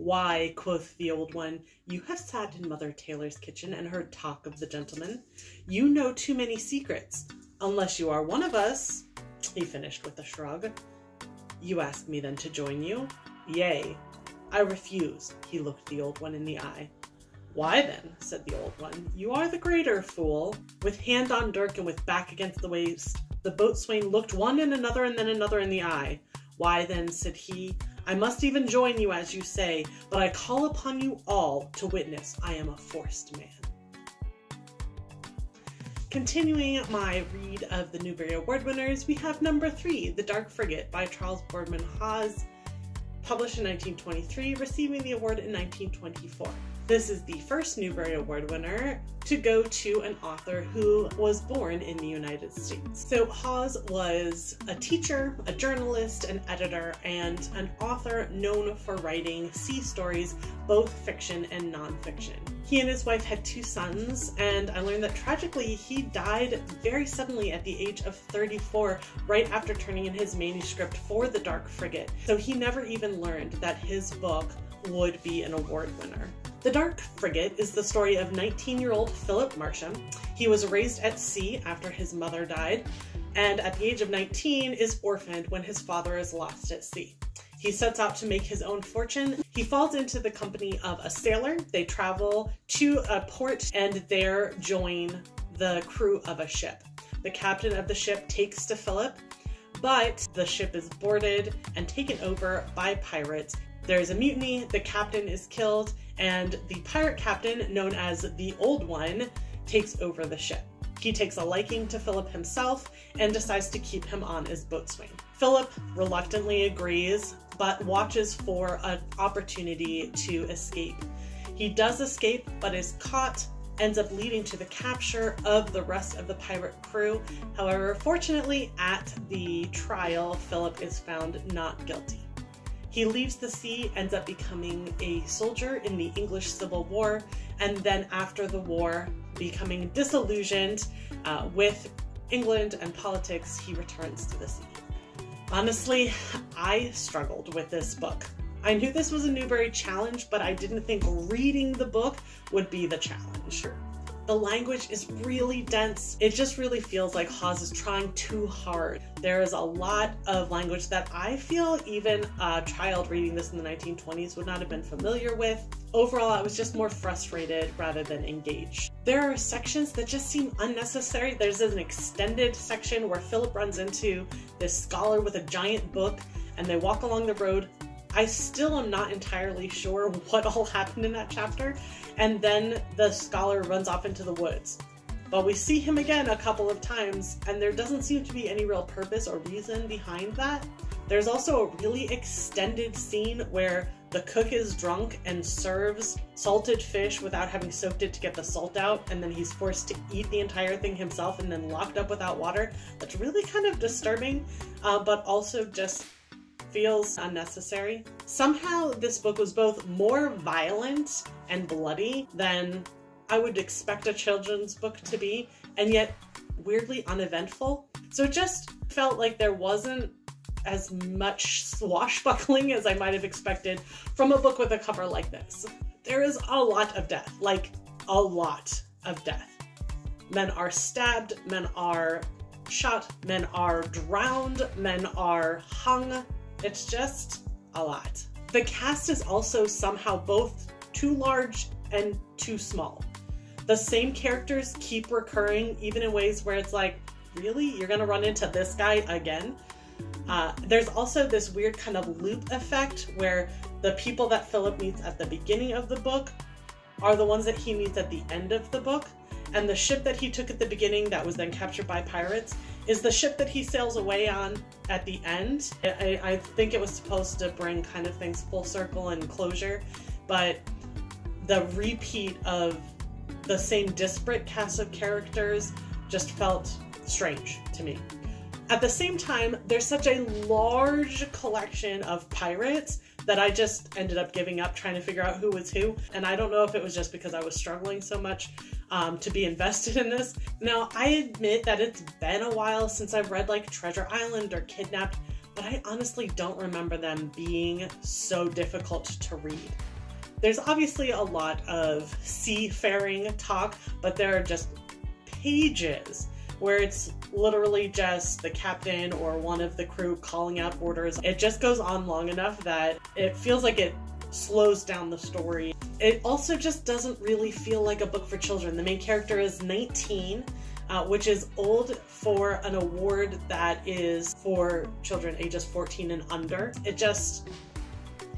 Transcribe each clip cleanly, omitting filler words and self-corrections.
"Why," quoth the old one, "you have sat in Mother Taylor's kitchen and heard talk of the gentleman. You know too many secrets. Unless you are one of us," he finished with a shrug. "You ask me then to join you? Yea, I refuse," he looked the old one in the eye. "Why then," said the old one, "you are the greater fool." With hand on dirk and with back against the waist, the boatswain looked one and another and then another in the eye. "Why then," said he, "I must even join you as you say, but I call upon you all to witness I am a forced man." Continuing my read of the Newbery Award winners, we have number 3, The Dark Frigate by Charles Boardman Hawes, published in 1923, receiving the award in 1924. This is the first Newbery Award winner to go to an author who was born in the United States. So Hawes was a teacher, a journalist, an editor, and an author known for writing sea stories, both fiction and nonfiction. He and his wife had 2 sons, and I learned that tragically he died very suddenly at the age of 34, right after turning in his manuscript for The Dark Frigate. So he never even learned that his book would be an award winner. The Dark Frigate is the story of 19-year-old Philip Marsham. He was raised at sea after his mother died, and at the age of 19 is orphaned when his father is lost at sea. He sets out to make his own fortune. He falls into the company of a sailor. They travel to a port and there join the crew of a ship. The captain of the ship takes to Philip, but the ship is boarded and taken over by pirates. There's a mutiny, the captain is killed, and the pirate captain, known as the Old One, takes over the ship. He takes a liking to Philip himself and decides to keep him on as boatswain. Philip reluctantly agrees, but watches for an opportunity to escape. He does escape, but is caught, ends up leading to the capture of the rest of the pirate crew. However, fortunately, at the trial, Philip is found not guilty. He leaves the sea, ends up becoming a soldier in the English Civil War, and then after the war, becoming disillusioned with England and politics, he returns to the sea. Honestly, I struggled with this book. I knew this was a Newbery challenge, but I didn't think reading the book would be the challenge. The language is really dense. It just really feels like Hawes is trying too hard. There is a lot of language that I feel even a child reading this in the 1920s would not have been familiar with. Overall, I was just more frustrated rather than engaged. There are sections that just seem unnecessary. There's an extended section where Philip runs into this scholar with a giant book and they walk along the road. I still am not entirely sure what all happened in that chapter. And then the scholar runs off into the woods. But we see him again a couple of times, and there doesn't seem to be any real purpose or reason behind that. There's also a really extended scene where the cook is drunk and serves salted fish without having soaked it to get the salt out, and then he's forced to eat the entire thing himself and then locked up without water. That's really kind of disturbing, but also just feels unnecessary. Somehow this book was both more violent and bloody than I would expect a children's book to be, and yet weirdly uneventful. So it just felt like there wasn't as much swashbuckling as I might have expected from a book with a cover like this. There is a lot of death, like a lot of death. Men are stabbed, men are shot, men are drowned, men are hung. It's just a lot. The cast is also somehow both too large and too small. The same characters keep recurring, even in ways where it's like, really? You're gonna run into this guy again? There's also this weird kind of loop effect where the people that Philip meets at the beginning of the book are the ones that he meets at the end of the book. And the ship that he took at the beginning that was then captured by pirates is the ship that he sails away on at the end. I think it was supposed to bring kind of things full circle and closure, but the repeat of the same disparate cast of characters just felt strange to me. At the same time, there's such a large collection of pirates that I just ended up giving up trying to figure out who was who. And I don't know if it was just because I was struggling so much to be invested in this. Now, I admit that it's been a while since I've read like Treasure Island or Kidnapped, but I honestly don't remember them being so difficult to read. There's obviously a lot of seafaring talk, but there are just pages where it's literally just the captain or one of the crew calling out orders. It just goes on long enough that it feels like it slows down the story. It also just doesn't really feel like a book for children. The main character is 19, which is old for an award that is for children ages 14 and under. It just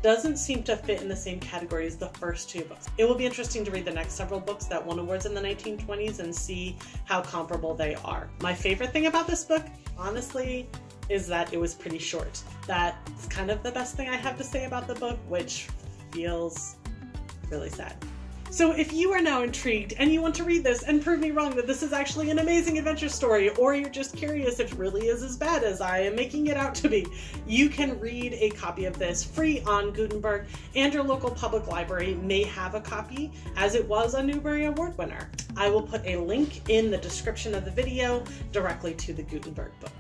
doesn't seem to fit in the same category as the first two books. It will be interesting to read the next several books that won awards in the 1920s and see how comparable they are. My favorite thing about this book, honestly, is that it was pretty short. That's kind of the best thing I have to say about the book, which feels really sad. So if you are now intrigued and you want to read this and prove me wrong that this is actually an amazing adventure story, or you're just curious if it really is as bad as I am making it out to be, you can read a copy of this free on Gutenberg, and your local public library may have a copy, as it was a Newbery Award winner. I will put a link in the description of the video directly to the Gutenberg book.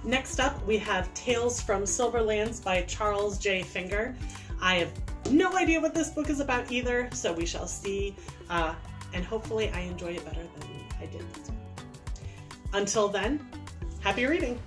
Next up, we have Tales from Silverlands by Charles J. Finger. I have no idea what this book is about either, so we shall see, and hopefully I enjoy it better than I did this one. Until then, happy reading!